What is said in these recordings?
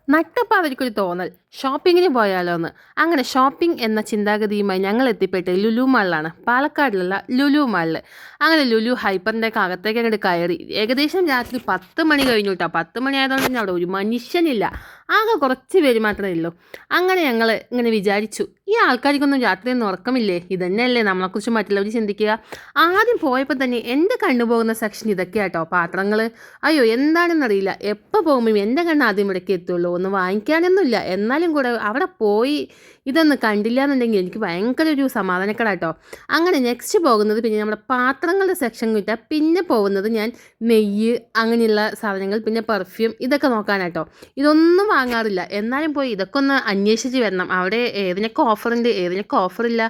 നട്ടപ്പോൾ അവർക്കൊരു തോന്നൽ ഷോപ്പിങ്ങിന് പോയാലോ എന്ന്. അങ്ങനെ ഷോപ്പിംഗ് എന്ന ചിന്താഗതിയുമായി ഞങ്ങൾ എത്തിപ്പെട്ടത് ലുലു മാളിലാണ്, പാലക്കാടിലുള്ള ലുലു മാളിൽ. അങ്ങനെ ലുലു ഹൈപ്പറിൻ്റെ അകത്തേക്ക് അങ്ങോട്ട് കയറി. ഏകദേശം രാത്രി 10 മണി കഴിഞ്ഞു കേട്ടോ. 10 മണി ആയതുകൊണ്ട് തന്നെ അവിടെ ഒരു മനുഷ്യനില്ല, ആകെ കുറച്ച് പേര് മാത്രമേ ഉള്ളൂ. അങ്ങനെ ഞങ്ങൾ ഇങ്ങനെ വിചാരിച്ചു, ഈ ആൾക്കാർക്കൊന്നും രാത്രിയൊന്നും ഉറക്കമില്ലേ, ഇതന്നെയല്ലേ നമ്മളെക്കുറിച്ച് മറ്റുള്ളവർ ചിന്തിക്കുക. ആദ്യം പോയപ്പോൾ തന്നെ എൻ്റെ കണ്ണു പോകുന്ന സെക്ഷൻ ഇതൊക്കെയാട്ടോ, പാത്രങ്ങൾ. അയ്യോ എന്താണെന്നറിയില്ല, എപ്പോൾ പോകുമ്പോൾ എൻ്റെ കണ്ണ് ആദ്യം ഇവിടേക്ക് എത്തുള്ളൂ. ഒന്നും വാങ്ങിക്കാനൊന്നുമില്ല, എന്നാലും കൂടെ അവിടെ പോയി ഇതൊന്നും കണ്ടില്ല എന്നുണ്ടെങ്കിൽ എനിക്ക് ഭയങ്കര ഒരു സമാധാനക്കേടാട്ടോ. അങ്ങനെ നെക്സ്റ്റ് പോകുന്നത് പിന്നെ നമ്മുടെ പാത്രങ്ങളുടെ സെക്ഷൻ കിട്ടുക. പിന്നെ പോകുന്നത് ഞാൻ നെയ്യ് അങ്ങനെയുള്ള സാധനങ്ങൾ, പിന്നെ പെർഫ്യൂം, ഇതൊക്കെ നോക്കാനാട്ടോ. ഇതൊന്നും വാങ്ങാറില്ല, എന്നാലും പോയി ഇതൊക്കെ ഒന്ന് അന്വേഷിച്ച് വരണം. അവിടെ ഏതിനൊക്കെ ഓഫറുണ്ട്, ഏതിനൊക്കെ ഓഫറില്ല,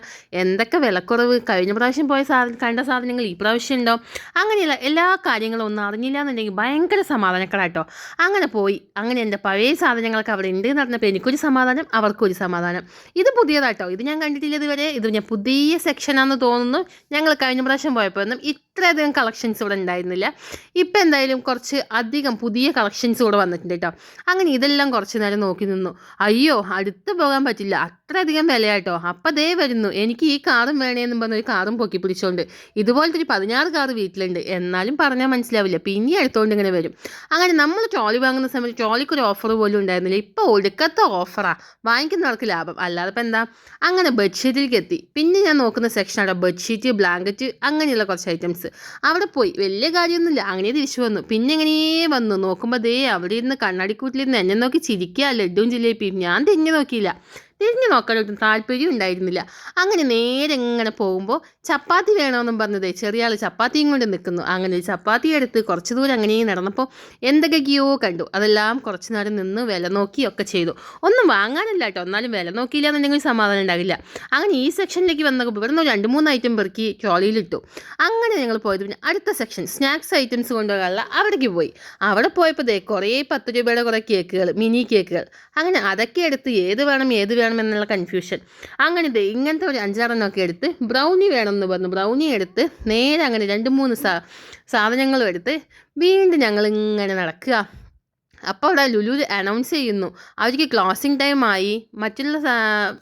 എന്തൊക്കെ വിലക്കുറവ്, കഴിഞ്ഞ പ്രാവശ്യം പോയ കണ്ട സാധനങ്ങൾ ഈ പ്രാവശ്യം ഉണ്ടോ, അങ്ങനെയുള്ള എല്ലാ കാര്യങ്ങളും ഒന്നും അറിഞ്ഞില്ല എന്നുണ്ടെങ്കിൽ ഭയങ്കര സമാധാനക്കേടാട്ടോ. അങ്ങനെ പോയി, അങ്ങനെ എൻ്റെ പഴയ സാധനങ്ങളൊക്കെ അവിടെ ഉണ്ട് എന്ന് പറഞ്ഞപ്പോൾ എനിക്കൊരു സമാധാനം, അവർക്കൊരു സമാധാനം. ഇത് പുതിയതാട്ടോ, ഇത് ഞാൻ കണ്ടിട്ടില്ല ഇതുവരെ. ഇത് ഞാൻ പുതിയ സെക്ഷനാണെന്ന് തോന്നുന്നു. ഞങ്ങൾ കഴിഞ്ഞ പ്രാവശ്യം പോയപ്പോൾ ഒന്നും ഇത്രയധികം കളക്ഷൻസ് ഇവിടെ ഉണ്ടായിരുന്നില്ല. ഇപ്പം എന്തായാലും കുറച്ച് അധികം പുതിയ കളക്ഷൻസ് ഇവിടെ വന്നിട്ടുണ്ട് കേട്ടോ. അങ്ങനെ ഇതെല്ലാം കുറച്ച് നേരം നോക്കി നിന്നു. അയ്യോ അടുത്ത് പോകാൻ പറ്റില്ല, അത്രയധികം വിലയാട്ടോ. അപ്പം ദേ വരുന്നു, എനിക്ക് ഈ കാറും വേണേന്നും പറഞ്ഞ ഒരു കാറും പൊക്കി പിടിച്ചോണ്ട്. ഇതുപോലത്തെ ഒരു 16 കാറ് വീട്ടിലുണ്ട്, എന്നാലും പറഞ്ഞാൽ മനസ്സിലാവില്ല, പിന്നെ എടുത്തുകൊണ്ട് ഇങ്ങനെ വരും. അങ്ങനെ നമ്മൾ ട്രോളി വാങ്ങുന്ന സമയത്ത് ട്രോളിക്ക് ഒരു ഓഫർ പോലും ഉണ്ടായിരുന്നില്ല. ഇപ്പോൾ ഒടുക്കത്തെ ഓഫറാണ്, വാങ്ങിക്കുന്നവർക്ക് ലാഭം, അല്ലാതെ ഇപ്പം എന്താ. അങ്ങനെ ബെഡ്ഷീറ്റിലേക്ക് എത്തി. പിന്നെ ഞാൻ നോക്കുന്ന സെക്ഷനാണ് ബെഡ്ഷീറ്റ്, ബ്ലാങ്കറ്റ്, അങ്ങനെയുള്ള കുറച്ച് ഐറ്റംസ്. അവിടെ പോയി വലിയ കാര്യമൊന്നുമില്ല, അങ്ങനെ തിരിച്ചു വന്നു. പിന്നെ എങ്ങനെയേ വന്നു നോക്കുമ്പോൾ ദേ അവിടെ ഇരുന്ന് കണ്ണാടിക്കൂട്ടിലിരുന്ന് എന്നെ നോക്കി ചിരിക്കുക, ലഡ്ഡുവും ജിലേബിയും. ഞാൻ തിരിഞ്ഞു നോക്കിയില്ല, തിരിഞ്ഞു നോക്കാനൊട്ടും താല്പര്യം ഉണ്ടായിരുന്നില്ല. അങ്ങനെ നേരെ ഇങ്ങനെ പോകുമ്പോൾ ചപ്പാത്തി വേണമെന്നും പറഞ്ഞതേ ചെറിയ ആൾ ചപ്പാത്തിയും കൊണ്ട് നിൽക്കുന്നു. അങ്ങനെ ചപ്പാത്തി എടുത്ത് കുറച്ച് ദൂരം അങ്ങനെ നടന്നപ്പോൾ എന്തൊക്കെയോ കണ്ടു. അതെല്ലാം കുറച്ച് നേരം നിന്ന് വില നോക്കിയൊക്കെ ചെയ്തു. ഒന്നും വാങ്ങാനില്ല കേട്ടോ, എന്നാലും വില നോക്കിയില്ല എന്നുണ്ടെങ്കിൽ സമാധാനം ഉണ്ടാവില്ല. അങ്ങനെ ഈ സെക്ഷനിലേക്ക് വന്നപ്പോൾ ഇവിടുന്ന് 2-3 ഐറ്റം പെറുക്കി ട്രോളിയിലിട്ടു. അങ്ങനെ ഞങ്ങൾ പോയത് പിന്നെ അടുത്ത സെക്ഷൻ സ്നാക്സ് ഐറ്റംസ് കൊണ്ടുപോകാനുള്ള അവിടേക്ക് പോയി. അവിടെ പോയപ്പോൾ ദേ കുറേ 10 രൂപയുടെ കുറേ കേക്കുകൾ, മിനി കേക്കുകൾ. അങ്ങനെ അതൊക്കെ എടുത്ത് ഏത് വേണം എന്നുള്ള കൺഫ്യൂഷൻ. അങ്ങനെ ഇങ്ങനത്തെ ഒരു 5-6 എടുത്ത് ബ്രൗണി വേണമെന്ന് പറഞ്ഞു. ബ്രൗണി എടുത്ത് നേരെ അങ്ങനെ 2-3 സാധനങ്ങളും എടുത്ത് വീണ്ടും ഞങ്ങൾ ഇങ്ങനെ നടക്കുക. അപ്പോൾ അവിടെ ലുലു അനൗൺസ് ചെയ്യുന്നു, അവർക്ക് ക്ലോസിങ് ടൈമായി, മറ്റുള്ള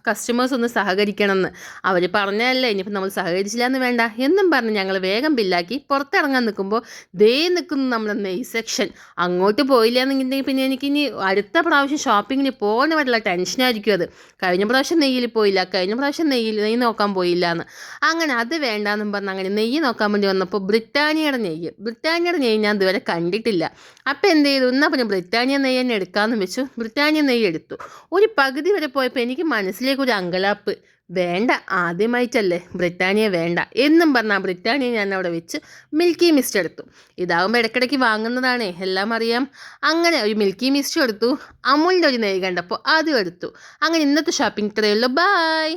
കസ്റ്റമേഴ്സ് ഒന്ന് സഹകരിക്കണമെന്ന്. അവർ പറഞ്ഞതല്ലേ, ഇനിയിപ്പോൾ നമ്മൾ സഹകരിച്ചില്ല എന്ന് വേണ്ട എന്നും പറഞ്ഞ് ഞങ്ങൾ വേഗം ബില്ലാക്കി പുറത്തിറങ്ങാൻ നിൽക്കുമ്പോൾ ദേ നിൽക്കുന്നു നമ്മുടെ നെയ് സെക്ഷൻ. അങ്ങോട്ട് പോയില്ല എന്നുണ്ടെങ്കിൽ പിന്നെ എനിക്കിനി അടുത്ത പ്രാവശ്യം ഷോപ്പിങ്ങിന് പോകുന്ന വരെയുള്ള ടെൻഷനായിരിക്കും അത്. കഴിഞ്ഞ പ്രാവശ്യം നെയ്യിൽ പോയില്ല, കഴിഞ്ഞ പ്രാവശ്യം നെയ്യ് നോക്കാൻ പോയില്ല എന്ന്. അങ്ങനെ അത് വേണ്ടാന്നും പറഞ്ഞ് അങ്ങനെ നെയ്യ് നോക്കാൻ വേണ്ടി വന്നപ്പോൾ ബ്രിട്ടാനിയയുടെ നെയ്യ് ഞാൻ ഇതുവരെ കണ്ടിട്ടില്ല. അപ്പോൾ എന്ത് ചെയ്തു, എന്നാൽ പിന്നെ ബ്രിട്ടാനിയ നെയ്യ് തന്നെ എടുക്കാമെന്ന് വെച്ചു. ബ്രിട്ടാനിയ നെയ്യ് എടുത്തു. ഒരു പകുതി വരെ പോയപ്പോൾ എനിക്ക് മനസ്സിലേക്ക് ഒരു അങ്കലാപ്പ്, വേണ്ട ആദ്യമായിട്ടല്ലേ ബ്രിട്ടാനിയ വേണ്ട എന്നും പറഞ്ഞാൽ ബ്രിട്ടാനിയ ഞാൻ അവിടെ വെച്ച് മിൽക്കി മിസ്റ്റ് എടുത്തു. ഇതാകുമ്പോൾ ഇടയ്ക്കിടയ്ക്ക് വാങ്ങുന്നതാണേ, എല്ലാം അറിയാം. അങ്ങനെ ഒരു മിൽക്കി മിസ്റ്റ് എടുത്തു. അമുലിൻ്റെ ഒരു നെയ്യ് കണ്ടപ്പോൾ അതും എടുത്തു. അങ്ങനെ ഇന്നത്തെ ഷോപ്പിംഗ് ഇത്രയേ ഉള്ളൂ. ബൈ.